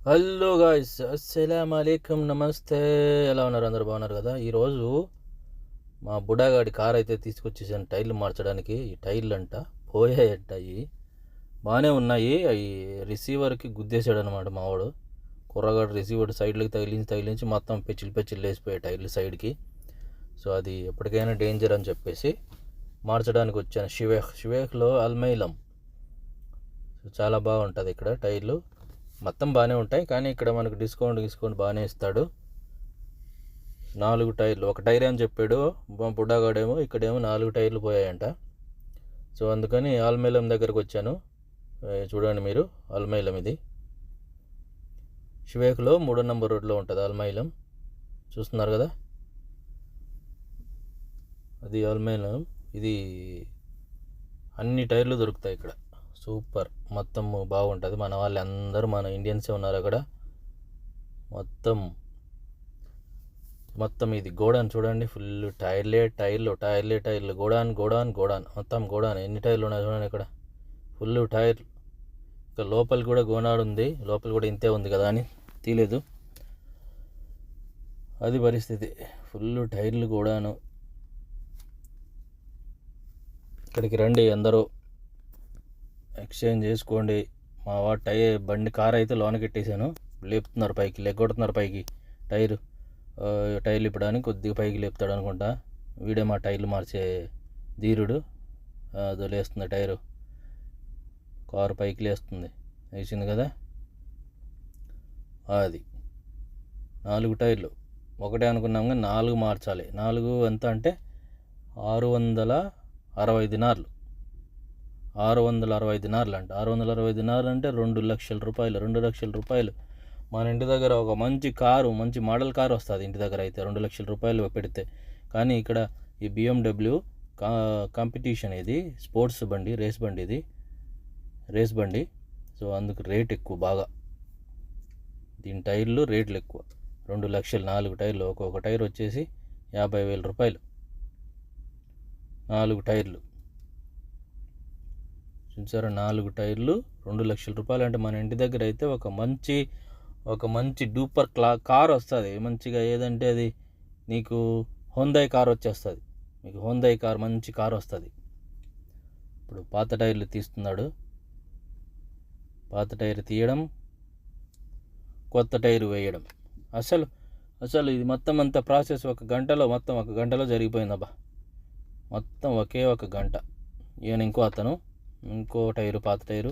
Hello guys, అస్సలాము అలైకుం, నమస్తే. ఎలా ఉన్నారు? అందరు బాగున్నారు కదా? ఈరోజు మా బుడాగాడి కార్ అయితే తీసుకొచ్చేసాను టైర్లు మార్చడానికి. ఈ టైర్లు అంట పోయాయంట. అవి బాగానే ఉన్నాయి. అవి రిసీవర్కి గుద్దేశాడు అనమాట మావాడు. కుర్రగాడు రిసీవర్ సైడ్లకి తగిలించి మొత్తం పెచ్చిలు లేసిపోయాయి టైర్లు సైడ్కి. సో అది ఎప్పటికైనా డేంజర్ అని చెప్పేసి మార్చడానికి వచ్చాను. షివేఖ్లో అల్మైలం. సో చాలా బాగుంటుంది ఇక్కడ టైర్లు మొత్తం బాగానే ఉంటాయి. కానీ ఇక్కడ మనకు డిస్కౌంట్ బాగానే ఇస్తాడు. 4 టైర్లు, ఒక టైర్ అని చెప్పాడు బుడ్డాగాడేమో. ఇక్కడేమో 4 టైర్లు పోయాయంట. సో అందుకని ఆల్మైలం దగ్గరకు వచ్చాను. చూడండి మీరు, ఆల్మైలం ఇది షివేఖ్లో 3వ నంబర్ రోడ్లో ఉంటుంది ఆల్మైలం. చూస్తున్నారు కదా, అది ఆల్మైలం. ఇది అన్ని టైర్లు దొరుకుతాయి ఇక్కడ. సూపర్, మొత్తం బాగుంటుంది. మన వాళ్ళు అందరూ మన ఇండియన్సే ఉన్నారు అక్కడ. మొత్తం ఇది గోడాన్ చూడండి, ఫుల్ టైర్లు గోడాన్ మొత్తం గోడాన్. ఎన్ని టైర్లు ఉన్నాయి చూడండి ఇక్కడ, ఫుల్ టైర్లు. ఇంకా లోపల కూడా గోనాడు ఉంది, లోపల కూడా ఇంతే ఉంది కదా అని తీయలేదు. అది పరిస్థితి, ఫుల్ టైర్లు గోడాను. ఇక్కడికి రండి అందరూ, ఎక్స్చేంజ్ చేసుకోండి. మా వాడు బండి కార్ అయితే లోనకెట్టేశాను. లేపుతున్నారు పైకి, లెగ్గొడుతున్నారు పైకి. టైర్లు ఇప్పడానికి కొద్దిగా పైకి లేపుతాడు అనుకుంటా. వీడే మా టైర్లు మార్చే ధీరుడు. అదో లేస్తుంది టైరు, కారు పైకి లేస్తుంది. వేసింది కదా, అది 4 టైర్లు. ఒకటే అనుకున్నాం కానీ 4 మార్చాలి. 4 ఎంత అంటే 660 దినార్లు. 660 దినార్లు అంట. 660 దినార్లు అంటే 2 లక్షల రూపాయలు. 2 లక్షల రూపాయలు. మన ఇంటి దగ్గర ఒక మంచి కారు, మంచి మోడల్ కారు వస్తుంది ఇంటి దగ్గర అయితే 2 లక్షల రూపాయలు పెడితే. కానీ ఇక్కడ ఈ BMW కాంపిటీషన్, ఇది స్పోర్ట్స్ బండి, రేస్ బండి. సో అందుకు రేట్ ఎక్కువ బాగా. దీని టైర్లు రేట్లు ఎక్కువ. 2 లక్షలు 4 టైర్లు. ఒక్కొక్క టైర్ వచ్చేసి 50,000 రూపాయలు. 4 టైర్లు చూసారా, 4 టైర్లు 2 లక్షల రూపాయలు. అంటే మన ఇంటి దగ్గర అయితే ఒక మంచి డూపర్ కార్ వస్తుంది మంచిగా. ఏదంటే అది నీకు హోందాయ్ కార్ వచ్చేస్తుంది. మీకు హోందాయ్ కార్, మంచి కార్ వస్తుంది. ఇప్పుడు పాత టైర్లు తీస్తున్నాడు. పాత టైర్ తీయడం, కొత్త టైరు వేయడం. అసలు ఇది మొత్తం అంతా ప్రాసెస్ ఒక గంటలో జరిగిపోయిందబ్బా. మొత్తం ఒక గంట. ఈయన ఇంకో టైరు, పాత టైరు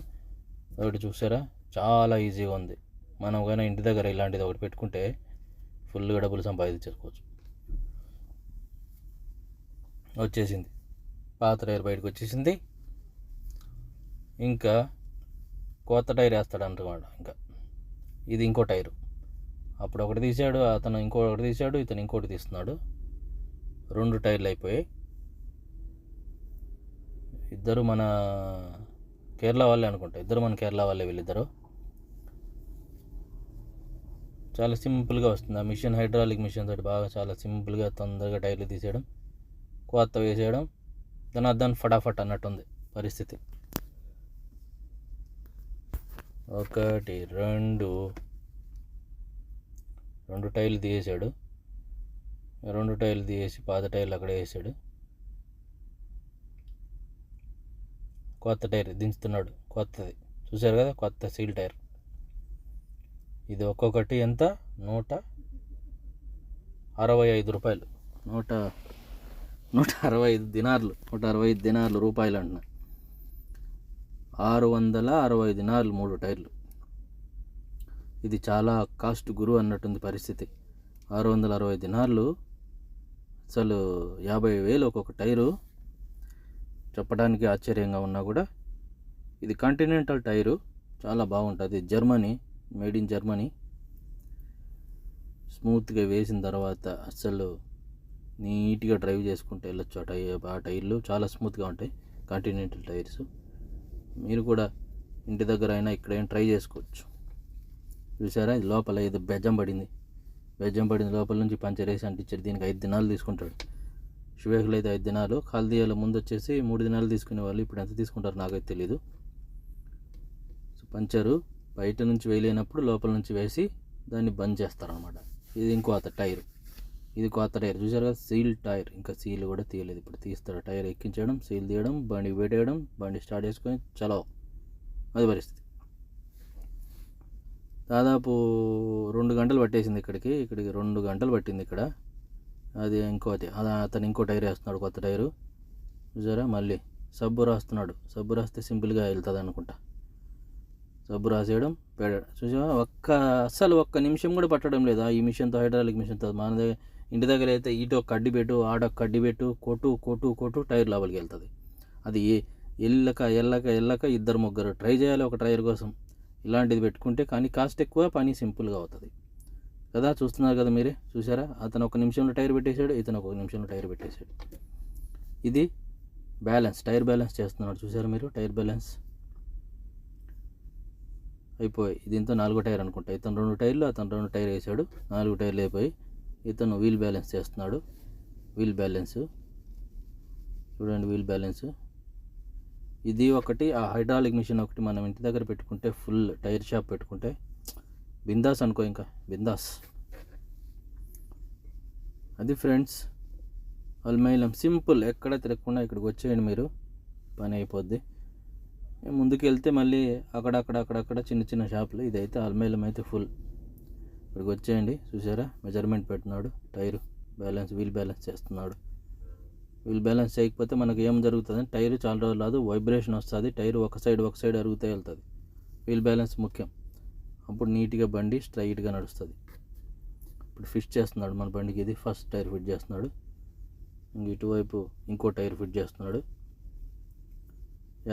ఒకటి చూసారా, చాలా ఈజీగా ఉంది. మనం కానీ ఇంటి దగ్గర ఇలాంటిది ఒకటి పెట్టుకుంటే ఫుల్గా డబ్బులు సంపాదించుకోవచ్చు. వచ్చేసింది పాత టైర్, బయటకు వచ్చేసింది. ఇంకా కొత్త టైర్ వేస్తాడు అన్నమాట. ఇంకా ఇది ఇంకో టైరు. అప్పుడు ఒకటి తీసాడు అతను, ఇంకొకటి తీసాడు ఇతను, ఇంకోటి తీస్తున్నాడు. 2 టైర్లు అయిపోయాయి. ఇద్దరు మన కేరళ వాళ్ళే అనుకుంటా. వీళ్ళిద్దరు. చాలా సింపుల్గా వస్తుంది ఆ మిషన్. హైడ్రాలిక్ మిషన్ తోటి బాగా చాలా సింపుల్గా తొందరగా టైర్లు తీసేయడం, కొత్త వేసేయడం, దాని ఫటాఫట్ అన్నట్టుంది పరిస్థితి. 1 2 టైర్లు తీసేసాడు. 2 టైర్లు తీసేసి పాత టైర్లు అక్కడ వేసాడు. కొత్త టైర్ దించుతున్నాడు. కొత్తది చూసారు కదా, కొత్త సీల్ టైర్. ఇది ఒక్కొక్కటి ఎంత, 165 రూపాయలు. 165 దినార్లు. 165 దినార్లు రూపాయలు అంటున్నా. 660 దినార్లు 3 టైర్లు. ఇది చాలా కాస్ట్ గురు అన్నట్టుంది పరిస్థితి. 660 దినార్లు, అసలు 50,000 ఒక్కొక్క టైరు. చెప్పడానికి ఆశ్చర్యంగా ఉన్నా కూడా ఇది కాంటినెంటల్ టైరు, చాలా బాగుంటుంది. Germany, made in Germany. స్మూత్గా వేసిన తర్వాత అసలు నీట్గా డ్రైవ్ చేసుకుంటూ వెళ్ళొచ్చు. ఆ టైర్లు చాలా స్మూత్గా ఉంటాయి, కాంటినెంటల్ టైర్స్. మీరు కూడా ఇంటి దగ్గర అయినా ఇక్కడైనా ట్రై చేసుకోవచ్చు. చూసారా, ఇది లోపల ఇది బెజ్జం పడింది. లోపల నుంచి పంచర్ వేసి అంటించాడు. దీనికి 5 దినాలు తీసుకుంటాడు. షివేఖ్లో అయితే 5 దినాలు. ఖాల్దియాలో ముందు వచ్చేసి 3 దినాలు తీసుకునేవాళ్ళు. ఇప్పుడు ఎంత తీసుకుంటారు నాకైతే తెలీదు. సో పంచరు బయట నుంచి వేయలేనప్పుడు లోపల నుంచి వేసి దాన్ని బంద్ చేస్తారనమాట. ఇది ఇంకో టైర్, ఇది కొత్త టైర్ చూసారు కదా, సీల్ టైర్. ఇంకా సీల్ కూడా తీయలేదు, ఇప్పుడు తీస్తాడు. టైర్ ఎక్కించడం, సీల్ తీయడం, బండి పెట్టేయడం, బండి స్టార్ట్ చేసుకొని చలో, అది పరిస్థితి. దాదాపు 2 గంటలు పట్టేసింది ఇక్కడికి 2 గంటలు పట్టింది ఇక్కడ. అది అతను ఇంకో టైర్ వేస్తున్నాడు, కొత్త టైరు చూసారా. మళ్ళీ సబ్బు రాస్తున్నాడు, సబ్బు రాస్తే సింపుల్గా వెళ్తుంది అనుకుంటా. సబ్బు రాసేయడం, పెట్టడం చూసా. అస్సలు ఒక్క నిమిషం కూడా పట్టడం లేదా ఈ మిషన్తో, హైడ్రాలిక్ మిషన్తో. మన ఇంటి దగ్గర అయితే ఇటో కడ్డి పెట్టు, ఆడో కడ్డి పెట్టు, కొట్టు టైర్ లోపలికి వెళ్తుంది. అది ఎల్లక 2-3 ట్రై చేయాలి ఒక టైర్ కోసం. ఇలాంటిది పెట్టుకుంటే కానీ కాస్ట్ ఎక్కువ, పని సింపుల్గా అవుతుంది కదా. చూస్తున్నారు కదా మీరే, చూసారా. అతను 1 నిమిషంలో టైర్ పెట్టేశాడు, ఇతను 1 నిమిషంలో టైర్ పెట్టేశాడు. ఇది బ్యాలెన్స్, టైర్ బ్యాలెన్స్ చేస్తున్నాడు చూసారు మీరు. టైర్ బ్యాలెన్స్ అయిపోయి దీంతో 4వ టైర్ అనుకుంటా. ఇతను 2 టైర్లు, అతను 2 టైర్ వేసాడు, 4 టైర్లు అయిపోయి ఇతను వీల్ బ్యాలెన్స్ చేస్తున్నాడు. వీల్ బ్యాలెన్స్ చూడండి, వీల్ బ్యాలెన్స్. ఇది ఒకటి, ఆ హైడ్రాలిక్ మిషన్ ఒకటి మనం ఇంటి దగ్గర పెట్టుకుంటే, ఫుల్ టైర్ షాప్ పెట్టుకుంటే బిందాస్ అనుకో, ఇంకా బిందాస్. అది ఫ్రెండ్స్, అల్మైలం సింపుల్. ఎక్కడ తిరగకుండా ఇక్కడికి వచ్చేయండి మీరు, పని అయిపోద్ది. ముందుకు వెళ్తే మళ్ళీ అక్కడక్కడ చిన్న షాపులు. ఇదైతే అల్మైలం అయితే ఫుల్. ఇక్కడికి వచ్చేయండి. చూసారా, మెజర్మెంట్ పెడుతున్నాడు, టైరు బ్యాలెన్స్, వీల్ బ్యాలెన్స్ చేస్తున్నాడు. వీల్ బ్యాలెన్స్ చేయకపోతే మనకు ఏం జరుగుతుంది, టైరు చాలా రోజులు రాదు, వైబ్రేషన్ వస్తుంది, టైరు ఒక సైడ్ అరుగుతూ వెళ్తుంది. వీల్ బ్యాలెన్స్ ముఖ్యం, అప్పుడు నీట్గా బండి స్ట్రైట్గా నడుస్తుంది. ఇప్పుడు ఫిట్ చేస్తున్నాడు మన బండికి. ఇది ఫస్ట్ టైర్ ఫిట్ చేస్తున్నాడు. ఇటువైపు ఇంకో టైర్ ఫిట్ చేస్తున్నాడు.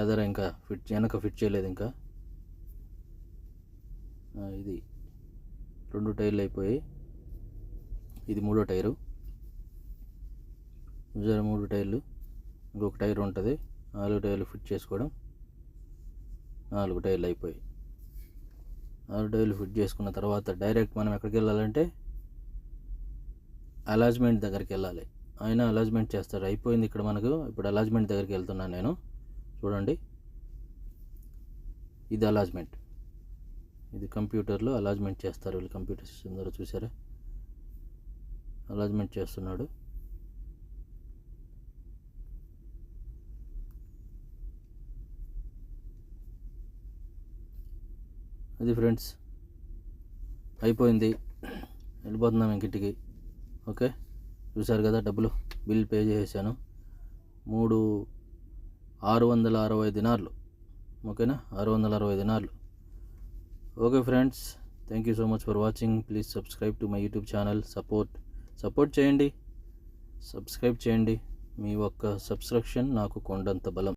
ఎదర ఇంకా వెనక ఫిట్ చేయలేదు ఇంకా. ఇది 2 టైర్లు అయిపోయి, ఇది 3వ టైరు చూసారా. 3 టైర్లు, ఇంకొక టైర్ ఉంటుంది. 4 టైర్లు ఫిట్ చేసుకోవడం. 4 టైర్లు అయిపోయి, 4 టైర్లు ఫిట్ చేసుకున్న తర్వాత డైరెక్ట్ మనం ఎక్కడికి వెళ్ళాలంటే అలాజ్మెంట్ దగ్గరికి వెళ్ళాలి. ఆయన అలాజ్మెంట్ చేస్తాడు. అయిపోయింది ఇక్కడ మనకు. ఇప్పుడు అలాజ్మెంట్ దగ్గరికి వెళ్తున్నాను నేను. చూడండి, ఇది అలాజ్మెంట్. ఇది కంప్యూటర్లో అలాజ్మెంట్ చేస్తారు వీళ్ళు, కంప్యూటర్ సిస్టమ్ ద్వారా. చూసారా, అలాజ్మెంట్ చేస్తున్నాడు. అది ఫ్రెండ్స్, అయిపోయింది, వెళ్ళిపోతున్నాం ఇంకింటికి. ఓకే, చూసారు కదా, డబ్బులు బిల్ పే చేశాను. 660 దినార్లు. ఓకేనా, 660 దినార్లు. Okay friends, thank you so much for watching. Please subscribe to my YouTube channel. Support చేయండి, సబ్స్క్రైబ్ చేయండి. మీ ఒక్క సబ్స్క్రిప్షన్ నాకు కొండంత బలం.